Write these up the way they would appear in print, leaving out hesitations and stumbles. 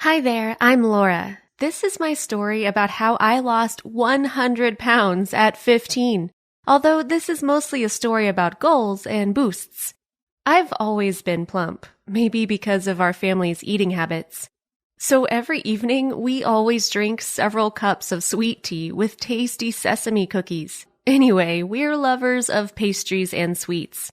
Hi there, I'm Laura. This is my story about how I lost 100 pounds at 15, although this is mostly a story about goals and boosts. I've always been plump, maybe because of our family's eating habits. So every evening, we always drink several cups of sweet tea with tasty sesame cookies. Anyway, we're lovers of pastries and sweets.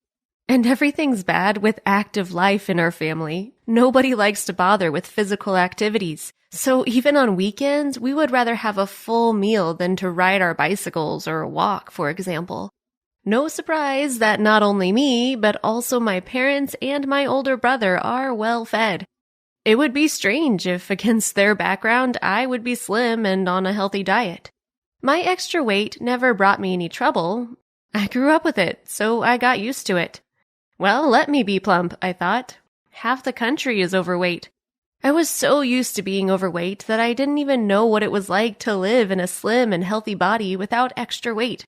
And everything's bad with active life in our family. Nobody likes to bother with physical activities. So even on weekends, we would rather have a full meal than to ride our bicycles or walk, for example. No surprise that not only me, but also my parents and my older brother are well fed. It would be strange if, against their background, I would be slim and on a healthy diet. My extra weight never brought me any trouble. I grew up with it, so I got used to it. Well, let me be plump, I thought. Half the country is overweight. I was so used to being overweight that I didn't even know what it was like to live in a slim and healthy body without extra weight.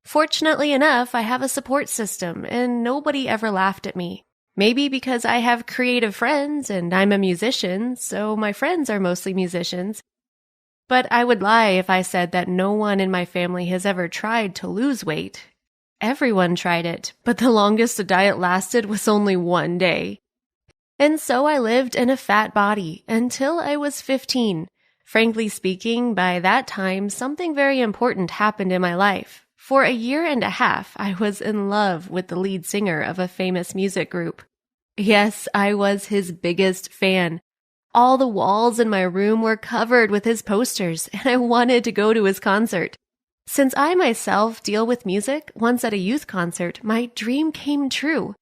Fortunately enough, I have a support system, and nobody ever laughed at me. Maybe because I have creative friends and I'm a musician, so my friends are mostly musicians. But I would lie if I said that no one in my family has ever tried to lose weight. Everyone tried it, but the longest the diet lasted was only 1 day. And so I lived in a fat body until I was 15. Frankly speaking, by that time, something very important happened in my life. For a year and a half, I was in love with the lead singer of a famous music group. Yes, I was his biggest fan. All the walls in my room were covered with his posters, and I wanted to go to his concert. Since I myself deal with music, once at a youth concert, my dream came true.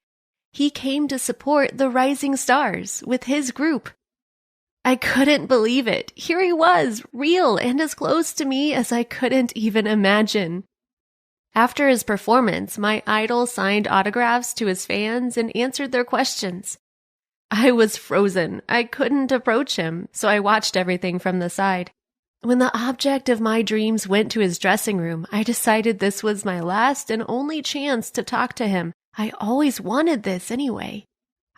He came to support the rising stars with his group. I couldn't believe it. Here he was, real and as close to me as I couldn't even imagine. After his performance, my idol signed autographs to his fans and answered their questions. I was frozen. I couldn't approach him, so I watched everything from the side. When the object of my dreams went to his dressing room, I decided this was my last and only chance to talk to him. I always wanted this anyway.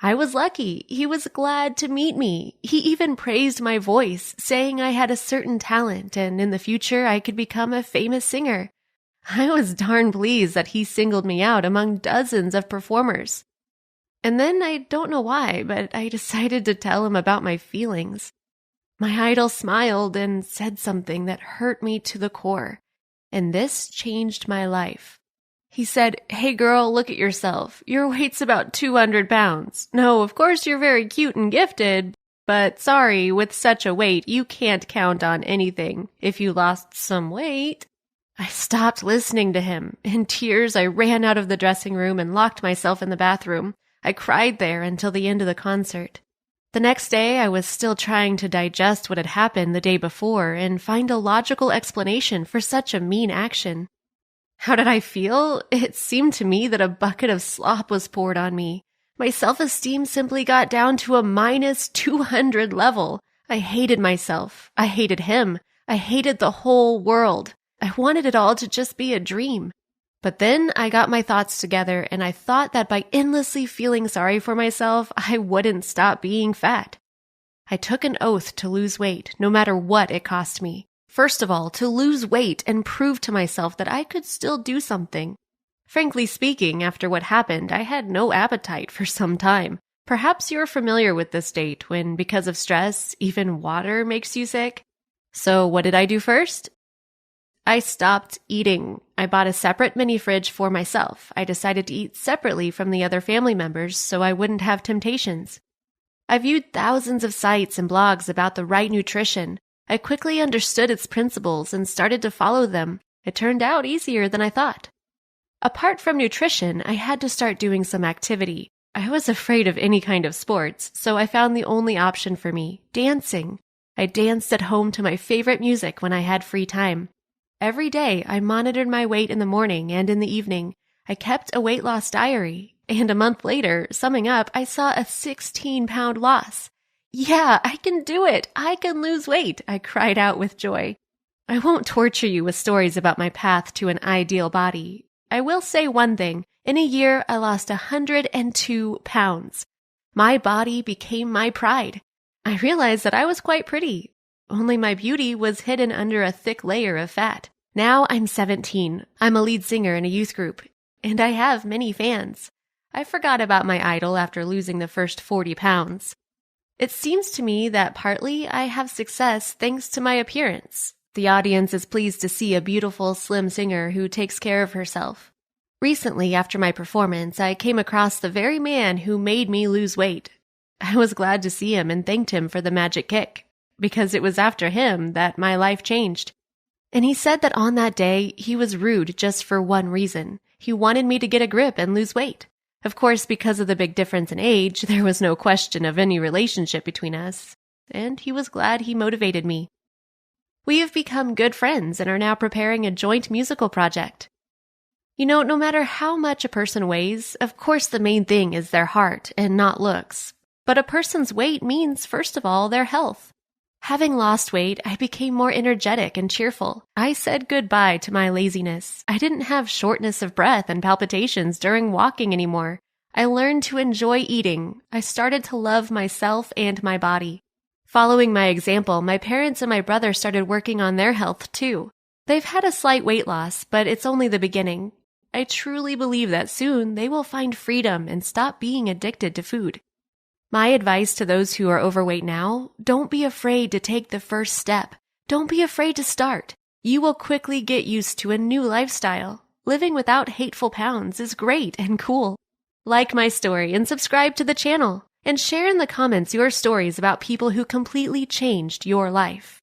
I was lucky. He was glad to meet me. He even praised my voice, saying I had a certain talent and in the future I could become a famous singer. I was darn pleased that he singled me out among dozens of performers. And then I don't know why, but I decided to tell him about my feelings. My idol smiled and said something that hurt me to the core, and this changed my life. He said, "Hey girl, look at yourself. Your weight's about 200 pounds. No, of course you're very cute and gifted, but sorry, with such a weight, you can't count on anything. If you lost some weight..." I stopped listening to him. In tears, I ran out of the dressing room and locked myself in the bathroom. I cried there until the end of the concert. The next day, I was still trying to digest what had happened the day before and find a logical explanation for such a mean action. How did I feel? It seemed to me that a bucket of slop was poured on me. My self-esteem simply got down to a -200 level. I hated myself. I hated him. I hated the whole world. I wanted it all to just be a dream. But then I got my thoughts together and I thought that by endlessly feeling sorry for myself, I wouldn't stop being fat. I took an oath to lose weight, no matter what it cost me. First of all, to lose weight and prove to myself that I could still do something. Frankly speaking, after what happened, I had no appetite for some time. Perhaps you're familiar with this state when, because of stress, even water makes you sick. So what did I do first? I stopped eating. I bought a separate mini fridge for myself. I decided to eat separately from the other family members so I wouldn't have temptations. I viewed thousands of sites and blogs about the right nutrition. I quickly understood its principles and started to follow them. It turned out easier than I thought. Apart from nutrition, I had to start doing some activity. I was afraid of any kind of sports, so I found the only option for me, dancing. I danced at home to my favorite music when I had free time. Every day, I monitored my weight in the morning and in the evening. I kept a weight loss diary, and a month later, summing up, I saw a 16-pound loss. Yeah, I can do it! I can lose weight! I cried out with joy. I won't torture you with stories about my path to an ideal body. I will say one thing. In a year, I lost 102 pounds. My body became my pride. I realized that I was quite pretty, only my beauty was hidden under a thick layer of fat. Now I'm 17. I'm a lead singer in a youth group, and I have many fans. I forgot about my idol after losing the first 40 pounds. It seems to me that partly I have success thanks to my appearance. The audience is pleased to see a beautiful, slim singer who takes care of herself. Recently, after my performance, I came across the very man who made me lose weight. I was glad to see him and thanked him for the magic kick, because it was after him that my life changed. And he said that on that day, he was rude just for one reason. He wanted me to get a grip and lose weight. Of course, because of the big difference in age, there was no question of any relationship between us, and he was glad he motivated me. We have become good friends and are now preparing a joint musical project. You know, no matter how much a person weighs, of course the main thing is their heart and not looks. But a person's weight means, first of all, their health. Having lost weight, I became more energetic and cheerful. I said goodbye to my laziness. I didn't have shortness of breath and palpitations during walking anymore. I learned to enjoy eating. I started to love myself and my body. Following my example, my parents and my brother started working on their health too. They've had a slight weight loss, but it's only the beginning. I truly believe that soon they will find freedom and stop being addicted to food. My advice to those who are overweight now, don't be afraid to take the first step. Don't be afraid to start. You will quickly get used to a new lifestyle. Living without hateful pounds is great and cool. Like my story and subscribe to the channel. And share in the comments your stories about people who completely changed your life.